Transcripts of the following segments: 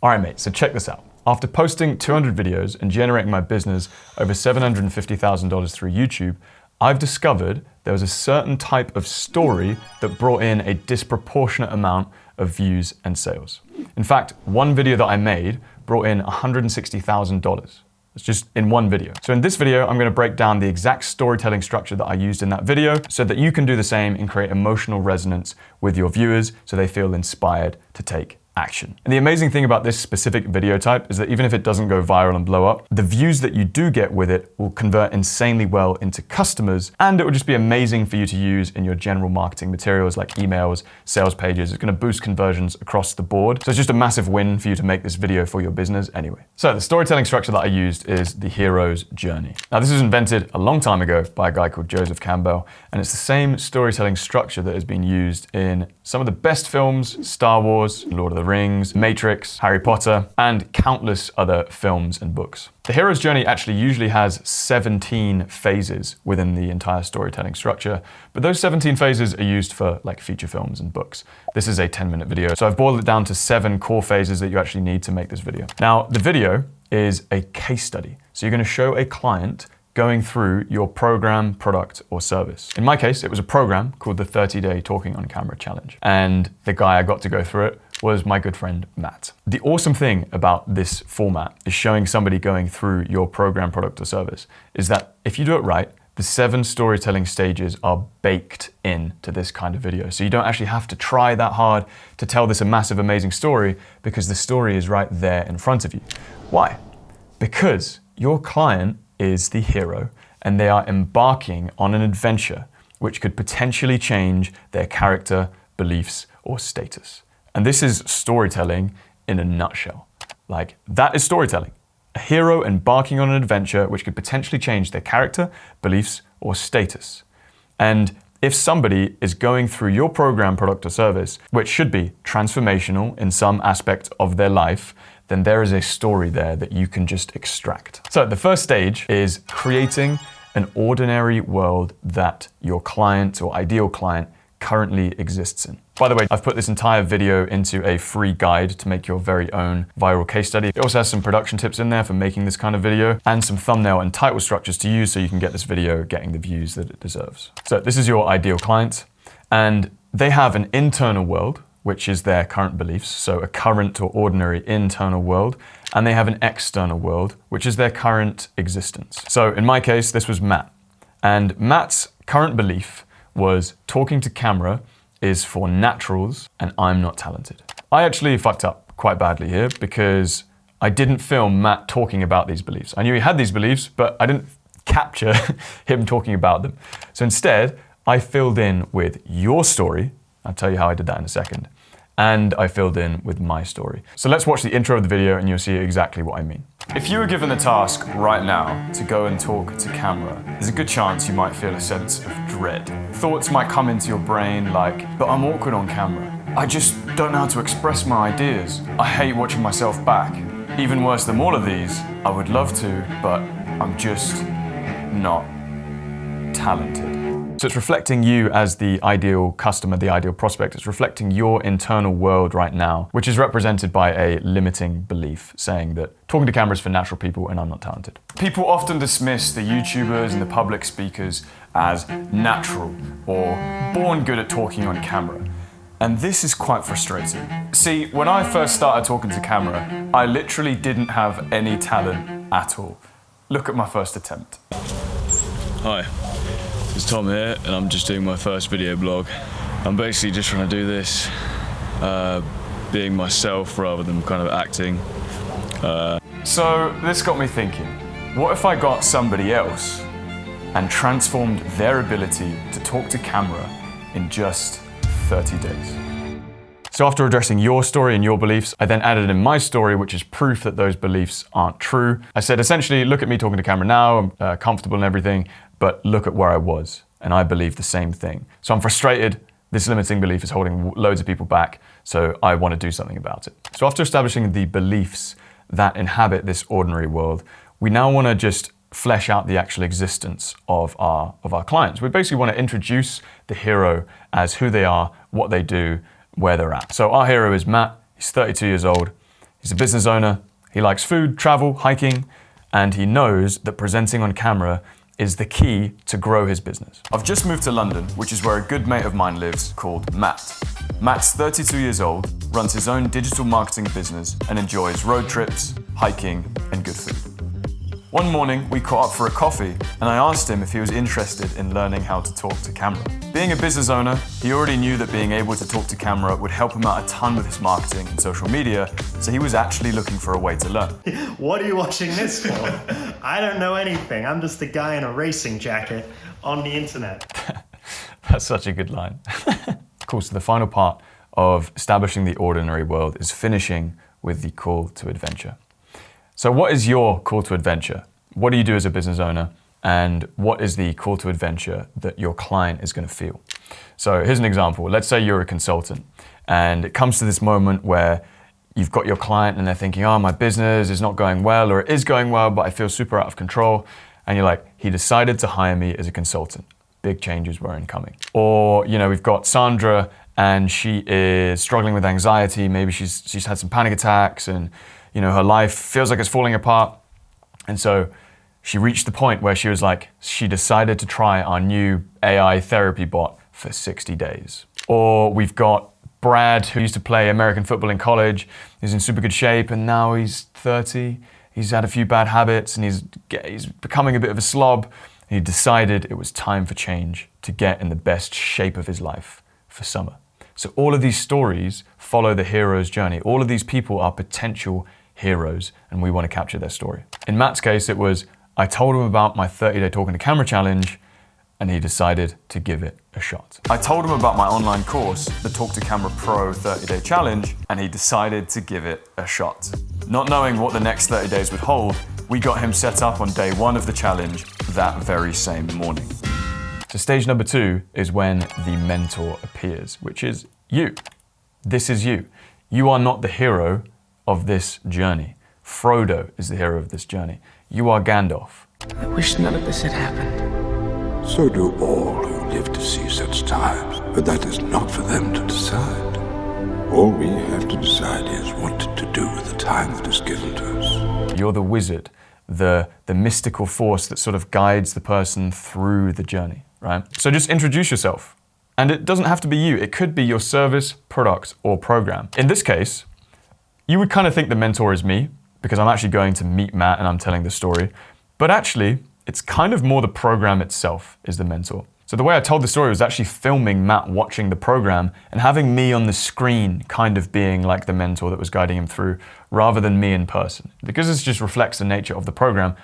All right, mate, so check this out. After posting 200 videos and generating my business over $750,000 through YouTube, I've discovered there was a certain type of story that brought in a disproportionate amount of views and sales. In fact, one video that I made brought in $160,000. It's just in one video. So in this video, I'm gonna break down the exact storytelling structure that I used in that video so that you can do the same and create emotional resonance with your viewers so they feel inspired to take action. And the amazing thing about this specific video type is that even if it doesn't go viral and blow up, the views that you do get with it will convert insanely well into customers, and it will just be amazing for you to use in your general marketing materials like emails, sales pages. It's gonna boost conversions across the board. So it's just a massive win for you to make this video for your business anyway. So the storytelling structure that I used is the hero's journey. Now this was invented a long time ago by a guy called Joseph Campbell, and it's the same storytelling structure that has been used in some of the best films, Star Wars, Lord of the Rings, Matrix, Harry Potter, and countless other films and books. The hero's journey actually usually has 17 phases within the entire storytelling structure, but those 17 phases are used for like feature films and books. This is a 10-minute video, so I've boiled it down to 7 core phases that you actually need to make this video. Now, the video is a case study. So you're gonna show a client going through your program, product, or service. In my case, it was a program called the 30-Day Talking on Camera Challenge. And the guy I got to go through it was my good friend, Matt. The awesome thing about this format is showing somebody going through your program, product, or service is that if you do it right, the 7 storytelling stages are baked into this kind of video. So you don't actually have to try that hard to tell this a massive, amazing story because the story is right there in front of you. Why? Because your client is the hero and they are embarking on an adventure which could potentially change their character, beliefs, or status. And this is storytelling in a nutshell. Like, that is storytelling. A hero embarking on an adventure which could potentially change their character, beliefs, or status. And if somebody is going through your program, product, or service, which should be transformational in some aspect of their life, then there is a story there that you can just extract. So the first stage is creating an ordinary world that your client or ideal client currently exists in. By the way, I've put this entire video into a free guide to make your very own viral case study. It also has some production tips in there for making this kind of video and some thumbnail and title structures to use so you can get this video getting the views that it deserves. So this is your ideal client, and they have an internal world, which is their current beliefs, so a current or ordinary internal world, and they have an external world, which is their current existence. So in my case, this was Matt, and Matt's current belief was talking to camera is for naturals and I'm not talented. I actually fucked up quite badly here because I didn't film Matt talking about these beliefs. I knew he had these beliefs, but I didn't capture him talking about them. So instead, I filled in with your story. I'll tell you how I did that in a second. And I filled in with my story. So let's watch the intro of the video and you'll see exactly what I mean. If you were given the task right now to go and talk to camera, there's a good chance you might feel a sense of dread. Thoughts might come into your brain like, but I'm awkward on camera. I just don't know how to express my ideas. I hate watching myself back. Even worse than all of these, I would love to, but I'm just not talented. So it's reflecting you as the ideal customer, the ideal prospect. It's reflecting your internal world right now, which is represented by a limiting belief saying that talking to camera is for natural people and I'm not talented. People often dismiss the YouTubers and the public speakers as natural or born good at talking on camera. And this is quite frustrating. See, when I first started talking to camera, I literally didn't have any talent at all. Look at my first attempt. Hi. It's Tom here, and I'm just doing my first video blog. I'm basically just trying to do this, being myself rather than kind of acting. So this got me thinking, what if I got somebody else and transformed their ability to talk to camera in just 30 days? So after addressing your story and your beliefs, I then added in my story, which is proof that those beliefs aren't true. I said, essentially, look at me talking to camera now, I'm comfortable and everything, but look at where I was, and I believe the same thing. So I'm frustrated, this limiting belief is holding loads of people back, so I want to do something about it. So after establishing the beliefs that inhabit this ordinary world, we now want to just flesh out the actual existence of our clients. We basically want to introduce the hero as who they are, what they do, where they're at. So our hero is Matt, he's 32 years old, He's a business owner, he likes food, travel, hiking, and he knows that presenting on camera is the key to grow his business. I've just moved to London, which is where a good mate of mine lives called Matt. Matt's 32 years old, runs his own digital marketing business, and enjoys road trips, hiking, and good food. One morning, we caught up for a coffee, and I asked him if he was interested in learning how to talk to camera. Being a business owner, he already knew that being able to talk to camera would help him out a ton with his marketing and social media, so he was actually looking for a way to learn. What are you watching this for? I don't know anything. I'm just a guy in a racing jacket on the internet. That's such a good line. Cool, so the final part of establishing the ordinary world is finishing with the call to adventure. So what is your call to adventure? What do you do as a business owner? And what is the call to adventure that your client is going to feel? So here's an example. Let's say you're a consultant and it comes to this moment where you've got your client and they're thinking, oh, my business is not going well, or it is going well, but I feel super out of control. And you're like, he decided to hire me as a consultant. Big changes were incoming. Or, we've got Sandra and she is struggling with anxiety. Maybe she's had some panic attacks and her life feels like it's falling apart. And so she reached the point where she was like, she decided to try our new AI therapy bot for 60 days. Or we've got Brad, who used to play American football in college. He's in super good shape and now he's 30. He's had a few bad habits and he's becoming a bit of a slob. And he decided it was time for change to get in the best shape of his life for summer. So all of these stories follow the hero's journey. All of these people are potential heroes and we want to capture their story. In Matt's case, it was, I told him about my 30-day talking to camera challenge and he decided to give it a shot. I told him about my online course, the Talk to Camera Pro 30-day challenge, and he decided to give it a shot. Not knowing what the next 30 days would hold, we got him set up on day one of the challenge that very same morning. So stage number 2 is when the mentor appears, which is you. This is you. You are not the hero of this journey. Frodo is the hero of this journey. You are Gandalf. I wish none of this had happened. So do all who live to see such times, but that is not for them to decide. All we have to decide is what to do with the time that is given to us. You're the wizard, the mystical force that sort of guides the person through the journey, right? So just introduce yourself. And it doesn't have to be you. It could be your service, product, or program. In this case, you would kind of think the mentor is me, because I'm actually going to meet Matt and I'm telling the story. But actually, it's kind of more the program itself is the mentor. So the way I told the story was actually filming Matt watching the program and having me on the screen kind of being like the mentor that was guiding him through, rather than me in person. Because this just reflects the nature of the program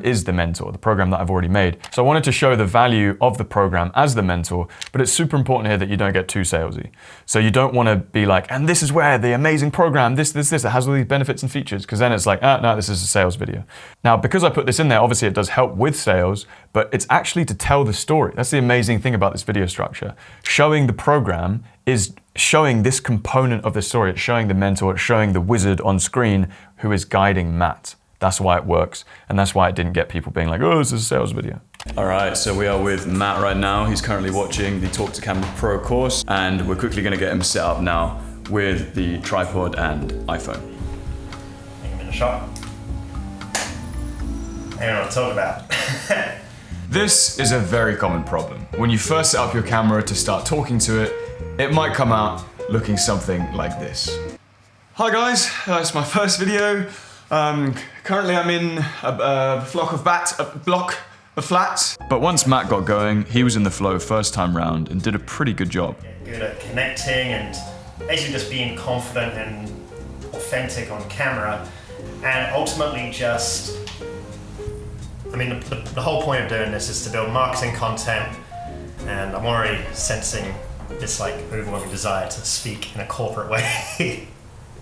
is the mentor, the program that I've already made. So I wanted to show the value of the program as the mentor, but it's super important here that you don't get too salesy. So you don't want to be like, and this is where the amazing program, this, it has all these benefits and features, because then it's like, no, this is a sales video. Now, because I put this in there, obviously it does help with sales, but it's actually to tell the story. That's the amazing thing about this video structure. Showing the program is showing this component of the story. It's showing the mentor, it's showing the wizard on screen who is guiding Matt. That's why it works, and that's why it didn't get people being like, oh, this is a sales video. All right, so we are with Matt right now. He's currently watching the Talk to Camera Pro course, and we're quickly gonna get him set up now with the tripod and iPhone. Take him in a shot. I don't know what to talk about. This is a very common problem. When you first set up your camera to start talking to it, it might come out looking something like this. Hi guys, it's my first video. Currently I'm in a block of flats. But once Matt got going, he was in the flow first time round and did a pretty good job. Good at connecting and basically just being confident and authentic on camera, and ultimately just, the whole point of doing this is to build marketing content, and I'm already sensing this overwhelming desire to speak in a corporate way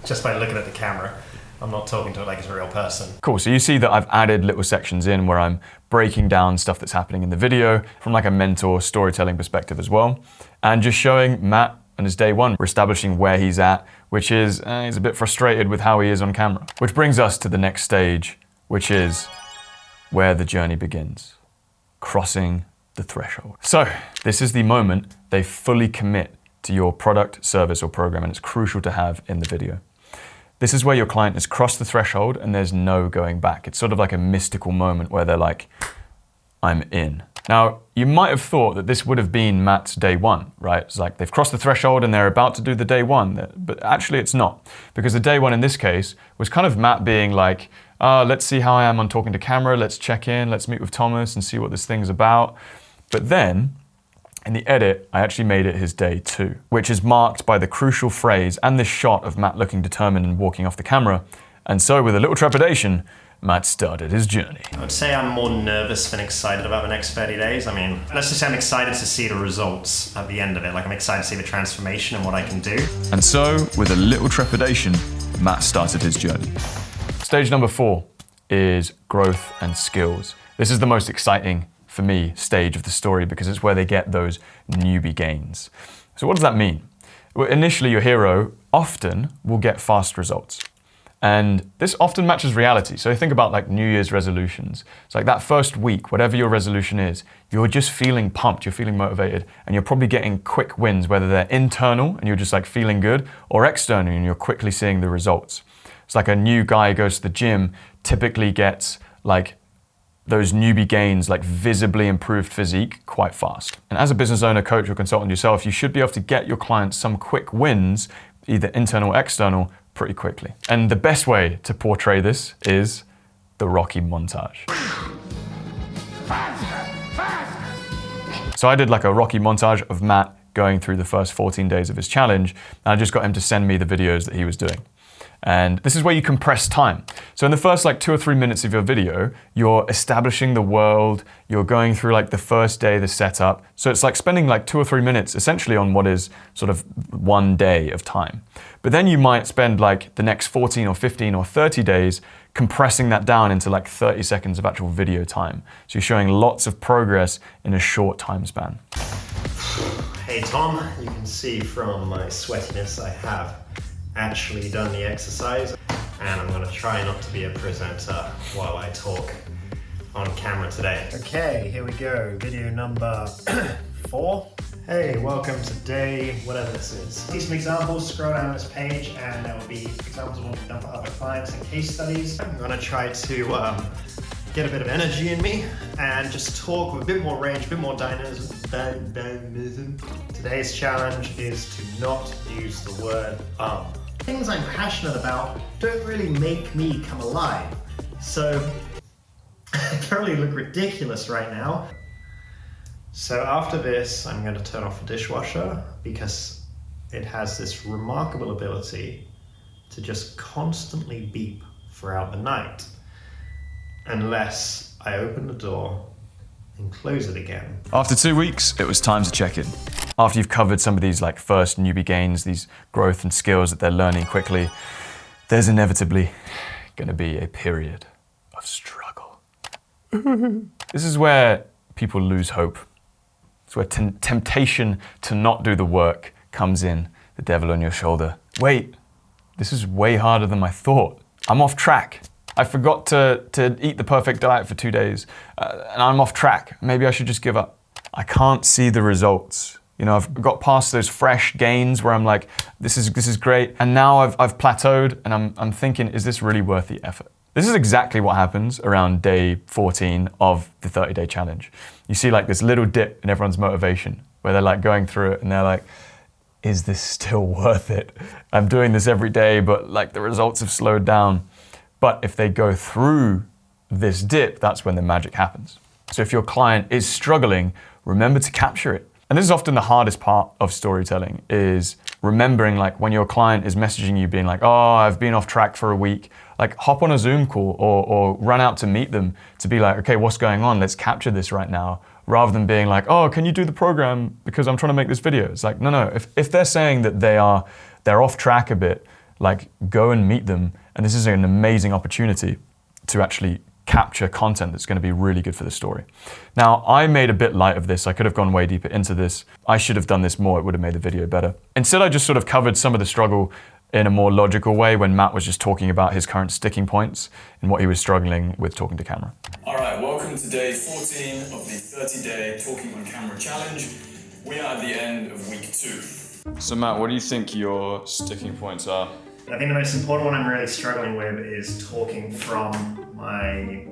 just by looking at the camera. I'm not talking to it like it's a real person. Cool, so you see that I've added little sections in where I'm breaking down stuff that's happening in the video from like a mentor storytelling perspective as well. And just showing Matt on his day one, we're establishing where he's at, which is, he's a bit frustrated with how he is on camera. Which brings us to the next stage, which is where the journey begins, crossing the threshold. So this is the moment they fully commit to your product, service, or program, and it's crucial to have in the video. This is where your client has crossed the threshold and there's no going back. It's sort of like a mystical moment where they're like, I'm in. Now, you might have thought that this would have been Matt's day one, right? It's like they've crossed the threshold and they're about to do the day one, but actually it's not. Because the day one in this case was kind of Matt being like, let's see how I am on talking to camera, let's check in, let's meet with Thomas and see what this thing's about. But then, in the edit, I actually made it his day two, which is marked by the crucial phrase and this shot of Matt looking determined and walking off the camera. And so with a little trepidation, Matt started his journey. I would say I'm more nervous than excited about the next 30 days. I mean, let's just say I'm excited to see the results at the end of it. Like, I'm excited to see the transformation and what I can do. And so, with a little trepidation, Matt started his journey. Stage number 4 is growth and skills. This is the most exciting, for me, stage of the story because it's where they get those newbie gains. So what does that mean? Well, initially, your hero often will get fast results. And this often matches reality. So think about like New Year's resolutions. It's like that first week, whatever your resolution is, you're just feeling pumped, you're feeling motivated, and you're probably getting quick wins, whether they're internal and you're just like feeling good, or external and you're quickly seeing the results. It's like a new guy who goes to the gym typically gets like those newbie gains, like visibly improved physique quite fast. And as a business owner, coach, or consultant yourself, you should be able to get your clients some quick wins, either internal or external, pretty quickly. And the best way to portray this is the Rocky montage. So I did like a Rocky montage of Matt going through the first 14 days of his challenge, and I just got him to send me the videos that he was doing. And this is where you compress time. So in the first like 2 or 3 minutes of your video, you're establishing the world, you're going through like the first day, the setup. So it's like spending like 2 or 3 minutes essentially on what is sort of one day of time. But then you might spend like the next 14 or 15 or 30 days compressing that down into like 30 seconds of actual video time. So you're showing lots of progress in a short time span. Hey Tom, you can see from my sweatiness I have actually done the exercise, and I'm going to try not to be a presenter while I talk on camera today. Okay, here we go. Video number 4. Hey, welcome to day, whatever this is. See some examples, scroll down this page, and there will be examples of what we've done for other clients and case studies. I'm going to try to get a bit of energy in me and just talk with a bit more range, a bit more dynamism. Today's challenge is to not use the word Things I'm passionate about don't really make me come alive. So I currently look ridiculous right now. So after this, I'm going to turn off the dishwasher because it has this remarkable ability to just constantly beep throughout the night, unless I open the door and close it again. After 2 weeks, it was time to check in. After you've covered some of these like first newbie gains, these growth and skills that they're learning quickly, there's inevitably going to be a period of struggle. This is where people lose hope. It's where temptation to not do the work comes in, the devil on your shoulder. Wait, this is way harder than I thought. I'm off track. I forgot to eat the perfect diet for 2 days, and I'm off track. Maybe I should just give up. I can't see the results. You know, I've got past those fresh gains where I'm like, this is great, and now I've plateaued, and I'm thinking, is this really worth the effort? This is exactly what happens around day 14 of the 30-day challenge. You see like this little dip in everyone's motivation, where they're like going through it, and they're like, is this still worth it? I'm doing this every day, but like the results have slowed down. But if they go through this dip, that's when the magic happens. So if your client is struggling, remember to capture it. And this is often the hardest part of storytelling, is remembering like when your client is messaging you being like, oh, I've been off track for a week, like hop on a Zoom call or run out to meet them to be like, okay, what's going on? Let's capture this right now. Rather than being like, oh, can you do the program because I'm trying to make this video? It's like, no. If they're saying that they're off track a bit, like go and meet them. And this is an amazing opportunity to actually capture content that's going to be really good for the story. Now, I made a bit light of this. I could have gone way deeper into this. I should have done this more. It would have made the video better. Instead, I just sort of covered some of the struggle in a more logical way when Matt was just talking about his current sticking points and what he was struggling with talking to camera. All right, welcome to day 14 of the 30-day Talking on Camera Challenge. We are at the end of week 2. So Matt, what do you think your sticking points are? I think the most important one I'm really struggling with is talking from my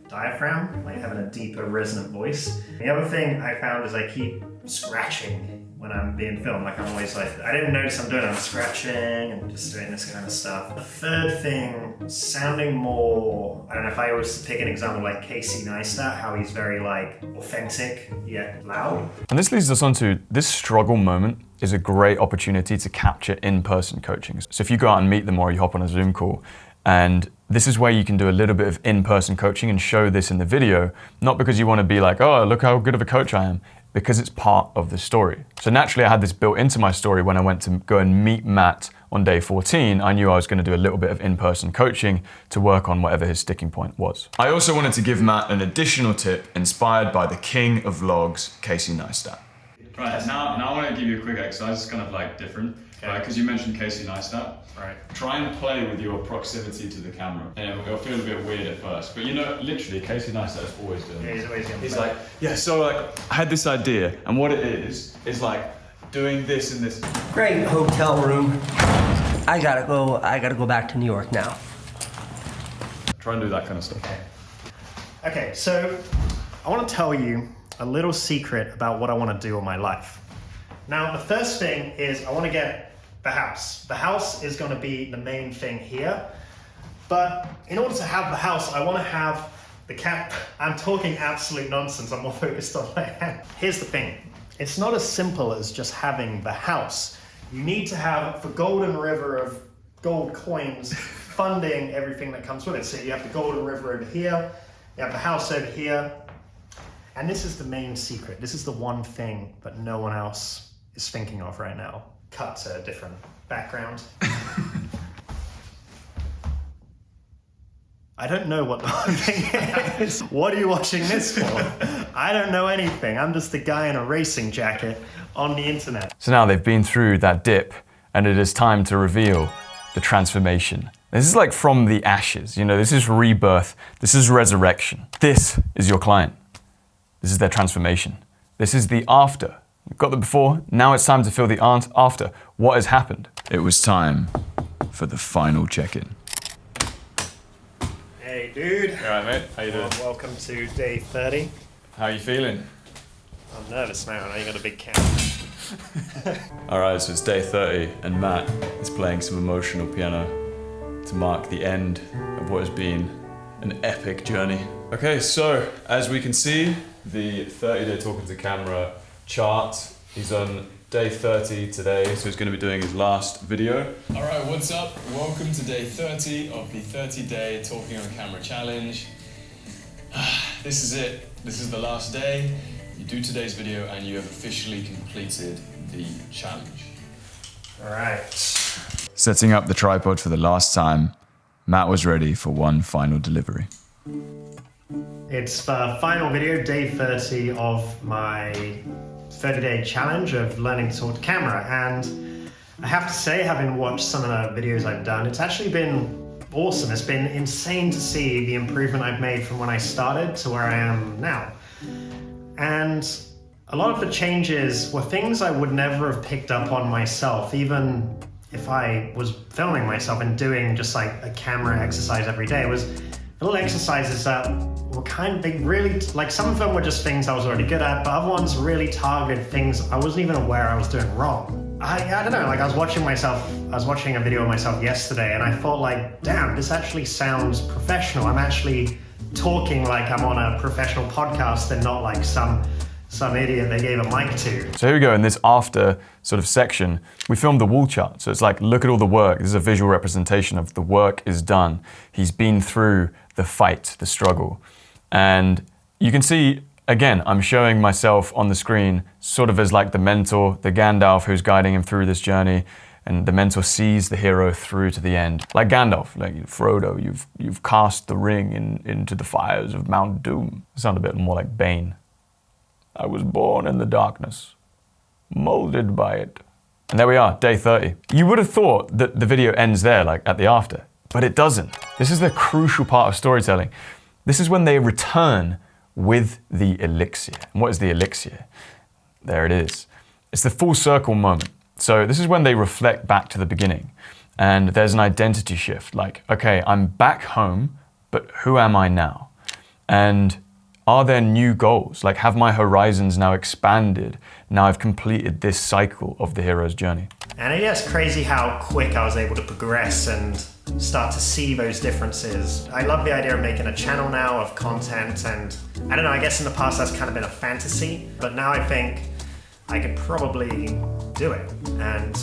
diaphragm, like having a deeper resonant voice. The other thing I found is I keep scratching when I'm being filmed. Like I'm always like, I didn't notice I'm doing it, I'm scratching and just doing this kind of stuff. The third thing, sounding more, I don't know if I was to pick an example like Casey Neistat, how he's very like authentic yet loud. And this leads us on to this struggle moment is a great opportunity to capture in-person coaching. So if you go out and meet them or you hop on a Zoom call, and this is where you can do a little bit of in-person coaching and show this in the video, not because you want to be like, oh, look how good of a coach I am, because it's part of the story. So naturally I had this built into my story when I went to go and meet Matt on day 14. I knew I was going to do a little bit of in-person coaching to work on whatever his sticking point was. I also wanted to give Matt an additional tip inspired by the king of vlogs, Casey Neistat. Right, now I want to give you a quick exercise. It's kind of like different, because you mentioned Casey Neistat. Right. Try and play with your proximity to the camera. And it'll feel a bit weird at first, but you know, literally, Casey Neistat is always doing Yeah, he's always doing He's that. like, yeah, so like, I had this idea, and what it is like doing this and this. Great hotel room. I gotta go back to New York now. Try and do that kind of stuff. Okay, so I want to tell you a little secret about what I want to do in my life. Now, the first thing is I want to get the house. The house is going to be the main thing here. But in order to have the house, I want to have the cat. I'm talking absolute nonsense. I'm more focused on my hand. Here's the thing. It's not as simple as just having the house. You need to have the golden river of gold coins funding everything that comes with it. So you have the golden river over here. You have the house over here. And this is the main secret. This is the one thing that no one else is thinking of right now. Cut to a different background. I don't know what the one thing is. What are you watching this for? I don't know anything. I'm just a guy in a racing jacket on the internet. So now they've been through that dip and it is time to reveal the transformation. This is like from the ashes, you know, this is rebirth, this is resurrection. This is your client. This is their transformation. This is the after. We've got the before, now it's time to feel the after. What has happened? It was time for the final check-in. Hey dude. All right, mate, how you doing? Welcome to day 30. How you feeling? I'm nervous now, and I got a big camera. All right, so it's day 30 and Matt is playing some emotional piano to mark the end of what has been an epic journey. Okay, so as we can see, the 30-day talking to camera chart, he's on day 30 today, so he's going to be doing his last video. All right, what's up? Welcome to day 30 of the 30-day Talking on Camera challenge. This is it. This is the last day. You do today's video and you have officially completed the challenge. All right. Setting up the tripod for the last time, Matt was ready for one final delivery. It's the final video, day 30 of my 30-day challenge of learning to talk to camera. And I have to say, having watched some of the videos I've done, it's actually been awesome. It's been insane to see the improvement I've made from when I started to where I am now. And a lot of the changes were things I would never have picked up on myself, even if I was filming myself and doing just like a camera exercise every day. It was little exercises that were they really, like some of them were just things I was already good at, but other ones really targeted things I wasn't even aware I was doing wrong. I don't know, like I was watching a video of myself yesterday and I thought like, damn, this actually sounds professional. I'm actually talking like I'm on a professional podcast and not like some idiot they gave a mic to. So here we go, in this after sort of section, we filmed the wall chart. So it's like, look at all the work. This is a visual representation of the work is done. He's been through the fight, the struggle. And you can see, again, I'm showing myself on the screen sort of as like the mentor, the Gandalf who's guiding him through this journey. And the mentor sees the hero through to the end. Like Gandalf, like Frodo, you've cast the ring into the fires of Mount Doom. Sound a bit more like Bane. I was born in the darkness, molded by it. And there we are, day 30. You would have thought that the video ends there, like at the after, but it doesn't. This is the crucial part of storytelling. This is when they return with the elixir. And what is the elixir? There it is. It's the full circle moment. So this is when they reflect back to the beginning. And there's an identity shift, like, okay, I'm back home, but who am I now? And are there new goals? Like, have my horizons now expanded? Now I've completed this cycle of the hero's journey. And yeah, it's crazy how quick I was able to progress and start to see those differences. I love the idea of making a channel now of content, and I don't know, I guess in the past that's kind of been a fantasy, but now I think I could probably do it. And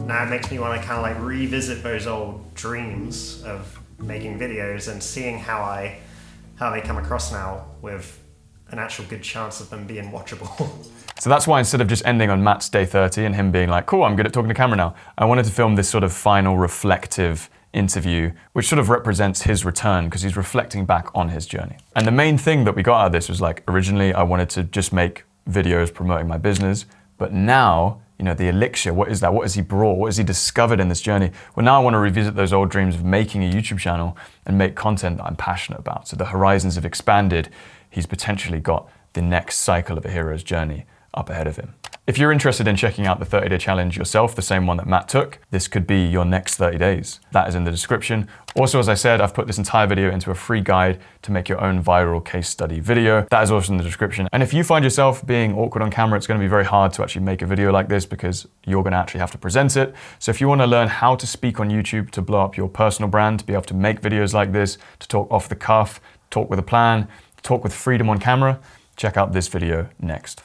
now it makes me want to kind of like revisit those old dreams of making videos and seeing how they come across now with an actual good chance of them being watchable. So that's why instead of just ending on Matt's day 30 and him being like, cool, I'm good at talking to camera now, I wanted to film this sort of final reflective interview, which sort of represents his return because he's reflecting back on his journey. And the main thing that we got out of this was like, originally I wanted to just make videos promoting my business, but now, you know, the elixir, what is that? What has he brought? What has he discovered in this journey? Well, now I want to revisit those old dreams of making a YouTube channel and make content that I'm passionate about. So the horizons have expanded. He's potentially got the next cycle of a hero's journey up ahead of him. If you're interested in checking out the 30-day challenge yourself, the same one that Matt took, this could be your next 30 days. That is in the description. Also, as I said, I've put this entire video into a free guide to make your own viral case study video. That is also in the description. And if you find yourself being awkward on camera, it's going to be very hard to actually make a video like this because you're going to actually have to present it. So if you want to learn how to speak on YouTube to blow up your personal brand, to be able to make videos like this, to talk off the cuff, talk with a plan, talk with freedom on camera, check out this video next.